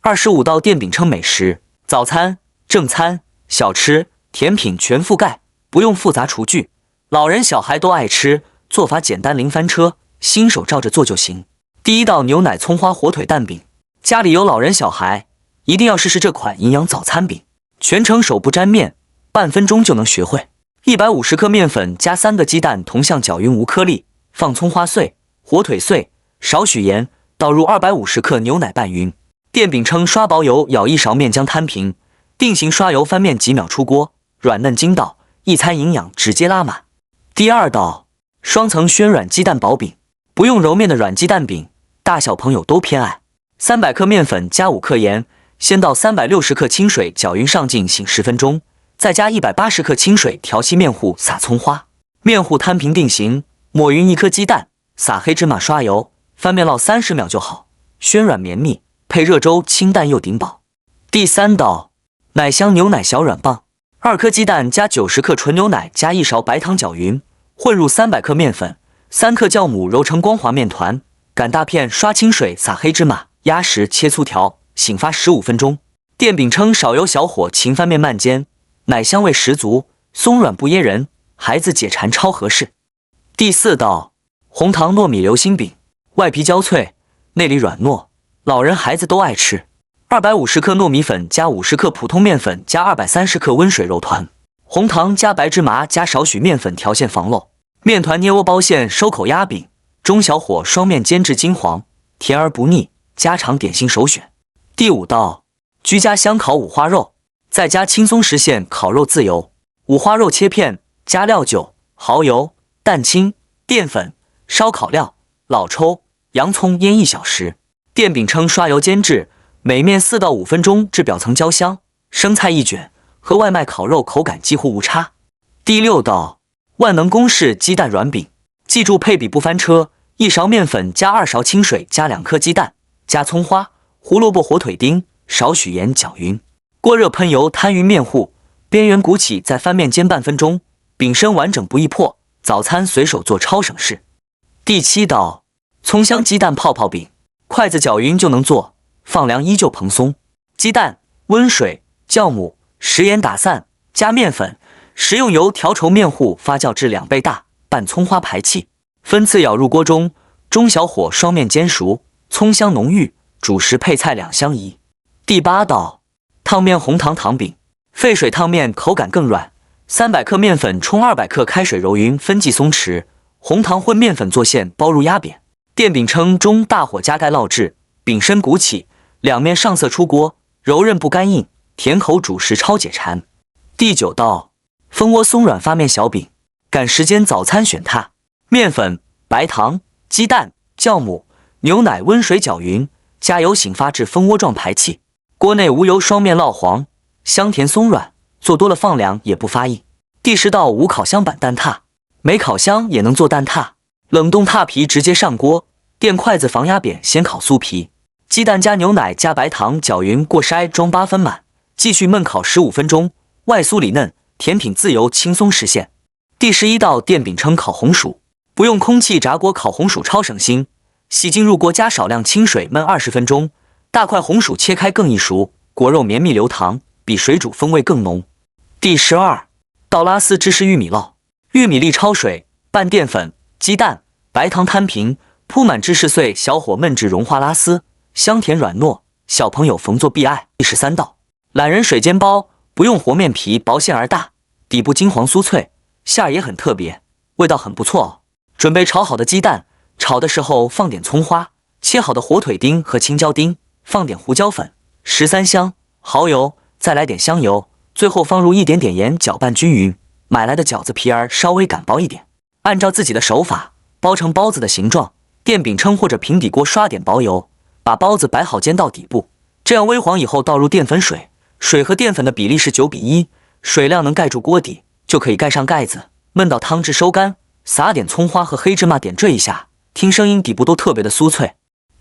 25道电饼称美食，早餐、正餐、小吃、甜品全覆盖，不用复杂厨具，老人小孩都爱吃，做法简单零翻车，新手照着做就行。第一道牛奶葱花火腿蛋饼，家里有老人小孩，一定要试试这款营养早餐饼，全程手不沾面，半分钟就能学会。150克面粉加3个鸡蛋同向搅匀无颗粒，放葱花碎、火腿碎，少许盐，倒入250克牛奶拌匀。电饼称刷薄油舀1勺面浆摊平，定型刷油翻面几秒出锅，软嫩筋道，一餐营养直接拉满。第二道双层暄软鸡蛋薄饼，不用揉面的软鸡蛋饼，大小朋友都偏爱。300克面粉加5克盐，先倒360克清水搅匀上劲醒10分钟，再加180克清水调稀面糊，撒葱花，面糊摊平定型，抹匀1颗鸡蛋，撒黑芝麻刷油，翻面烙30秒就好，暄软绵密，配热粥清淡又顶饱。第三道奶香牛奶小软棒，2颗鸡蛋加90克纯牛奶加1勺白糖搅匀，混入300克面粉，3克酵母揉成光滑面团，擀大片刷清水，撒黑芝麻，压实切粗条，醒发15分钟。电饼称少油小火勤翻面慢煎，奶香味十足，松软不噎人，孩子解馋超合适。第四道红糖糯米流心饼，外皮焦脆，内里软糯，老人孩子都爱吃。250克糯米粉加50克普通面粉加230克温水揉团，红糖加白芝麻加少许面粉调馅防漏，面团捏窝包馅收口压饼，中小火双面煎至金黄，甜而不腻，家常点心首选。第五道居家香烤五花肉，在家轻松实现烤肉自由。五花肉切片，加料酒、蚝油、蛋清、淀粉、烧烤料、老抽、洋葱腌1小时。电饼称刷油煎制，每面4到5分钟至表层焦香，生菜一卷，和外卖烤肉口感几乎无差。第六道万能公式鸡蛋软饼，记住配比不翻车，1勺面粉加2勺清水加2颗鸡蛋，加葱花、胡萝卜、火腿丁，少许盐搅匀，锅热喷油摊匀面糊，边缘鼓起再翻面煎半分钟，饼身完整不易破，早餐随手做超省事。第七道葱香鸡蛋泡泡饼，筷子搅匀就能做，放凉依旧蓬松。鸡蛋、温水、酵母、食盐打散，加面粉，食用油调稠面糊，发酵至2倍大，拌葱花排气，分次舀入锅中，中小火双面煎熟，葱香浓郁，主食配菜两相宜。第八道烫面红糖糖饼，沸水烫面口感更软，300克面粉冲200克开水揉匀，分剂松弛，红糖混面粉做馅包入压扁。电饼称中大火加盖烙制，饼身鼓起，两面上色出锅，柔韧不干硬，甜口主食超解馋。第九道蜂窝松软发面小饼，赶时间早餐选它，面粉、白糖、鸡蛋、酵母、牛奶温水搅匀，加油醒发至蜂窝状排气，锅内无油双面烙黄，香甜松软，做多了放凉也不发硬。第10道无烤箱版蛋挞，没烤箱也能做蛋挞，冷冻挞皮直接上锅，垫筷子防压扁，先烤酥皮，鸡蛋加牛奶加白糖搅匀过筛装8分满，继续焖烤15分钟，外酥里嫩，甜品自由轻松实现。第11道电饼称烤红薯，不用空气炸锅烤红薯超省心，洗净入锅加少量清水焖20分钟，大块红薯切开更易熟，果肉绵密流淌，比水煮风味更浓。第12道拉丝芝士玉米烙，玉米粒焯水，拌淀粉、鸡蛋、白糖摊平，铺满芝士碎，小火焖至融化拉丝，香甜软糯，小朋友逢做必爱。第13道懒人水煎包，不用和面皮，薄馅而大，底部金黄酥脆，馅儿也很特别，味道很不错哦。准备炒好的鸡蛋，炒的时候放点葱花，切好的火腿丁和青椒丁，放点胡椒粉、13香、蚝油，再来点香油，最后放入一点点盐，搅拌均匀。买来的饺子皮儿稍微擀薄一点，按照自己的手法包成包子的形状，电饼铛或者平底锅刷点薄油，把包子摆好煎到底部，这样微黄以后倒入淀粉水，水和淀粉的比例是9:1，水量能盖住锅底，就可以盖上盖子，焖到汤汁收干，撒点葱花和黑芝麻点缀一下，听声音底部都特别的酥脆。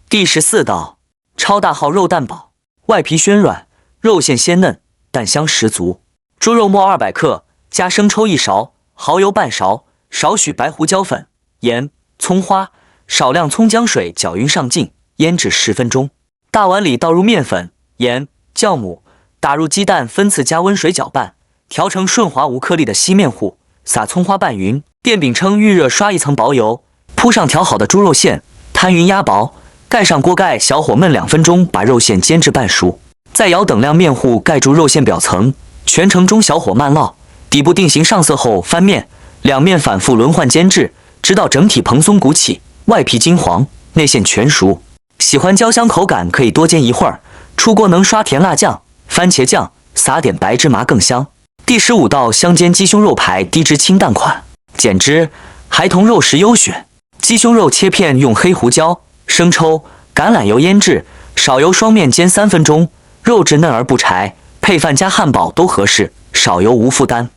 第14道超大号肉蛋堡，外皮暄软，肉馅鲜嫩，蛋香十足。猪肉末200克，加生抽1勺，蚝油半勺，少许白胡椒粉、盐、葱花，少量葱姜水搅匀上劲，腌制10分钟。大碗里倒入面粉、盐、酵母，打入鸡蛋分次加温水搅拌，调成顺滑无颗粒的稀面糊，撒葱花拌匀。电饼铛预热刷一层薄油，铺上调好的猪肉馅，摊匀压薄，盖上锅盖，小火焖2分钟，把肉馅煎至半熟。再舀等量面糊盖住肉馅表层，全程中小火慢烙，底部定型上色后翻面，两面反复轮换煎制，直到整体蓬松鼓起，外皮金黄，内馅全熟。喜欢焦香口感可以多煎一会儿。出锅能刷甜辣酱、番茄酱，撒点白芝麻更香。第15道香煎鸡胸肉排低脂清淡款，减脂，孩童肉食优选。鸡胸肉切片用黑胡椒、生抽、橄榄油腌制，少油双面煎3分钟，肉质嫩而不柴，配饭加汉堡都合适，少油无负担。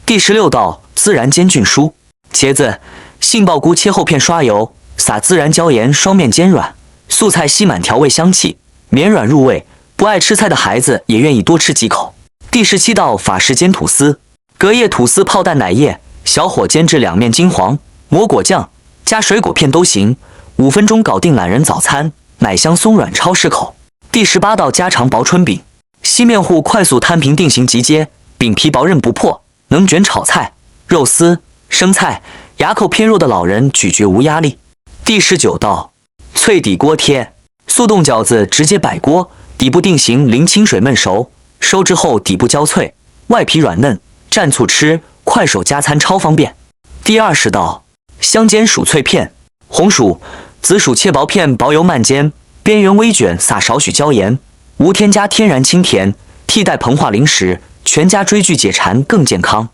第16道孜然煎菌酥，茄子、杏鲍菇切厚片刷油，撒孜然椒盐双面煎软，素菜吸满调味香气，绵软入味，不爱吃菜的孩子也愿意多吃几口。第17道法式煎吐司，隔夜吐司泡淡奶液，小火煎至两面金黄，抹果酱，加水果片都行，5分钟搞定懒人早餐，奶香松软超适口。第18道家常薄春饼，细面糊快速摊平定型即接，饼皮薄韧不破，能卷炒菜、肉丝、生菜，牙口偏弱的老人咀嚼无压力。第19道脆底锅贴，速冻饺子直接摆锅，底部定型淋清水焖熟，收汁后底部焦脆，外皮软嫩，蘸醋吃，快手加餐超方便。第20道香煎薯脆片，红薯、紫薯切薄片，薄油慢煎，边缘微卷，撒少许椒盐，无添加，天然清甜，替代膨化零食，全家追剧解馋更健康。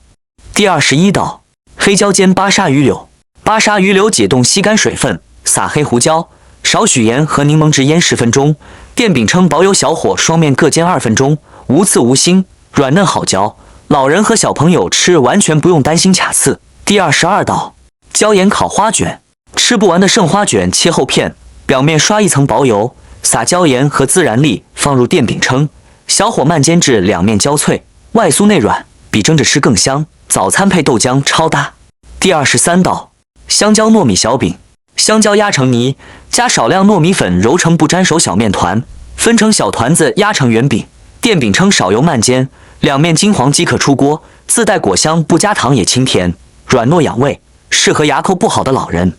第21道黑椒煎巴沙鱼柳，巴沙鱼柳解冻吸干水分，撒黑胡椒，少许盐和柠檬汁腌10分钟，电饼铛薄油小火双面各煎2分钟，无刺无腥，软嫩好嚼，老人和小朋友吃完全不用担心卡刺。第22道椒盐烤花卷，吃不完的剩花卷切厚片，表面刷一层薄油，撒椒盐和孜然粒，放入电饼铛，小火慢煎至两面焦脆，外酥内软，比蒸着吃更香，早餐配豆浆超搭。第23道香蕉糯米小饼，香蕉压成泥，加少量糯米粉揉成不粘手小面团，分成小团子压成圆饼，电饼铛少油慢煎，两面金黄即可出锅，自带果香，不加糖也清甜，软糯养胃，适合牙口不好的老人。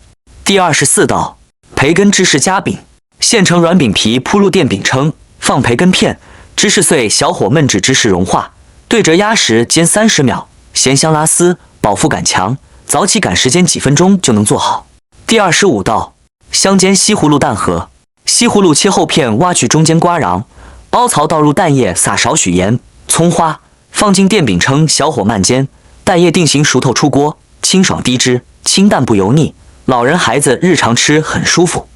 第24道培根芝士夹饼，现成软饼皮铺入电饼铛，放培根片、芝士碎，小火焖至芝士融化，对折压实煎30秒，咸香拉丝，饱腹感强，早起赶时间几分钟就能做好。第25道香煎西葫芦蛋盒，西葫芦切厚片，挖去中间瓜瓤，凹槽倒入蛋液，撒少许盐、葱花，放进电饼铛，小火慢煎，蛋液定型熟透出锅，清爽低脂，清淡不油腻，老人孩子日常吃很舒服。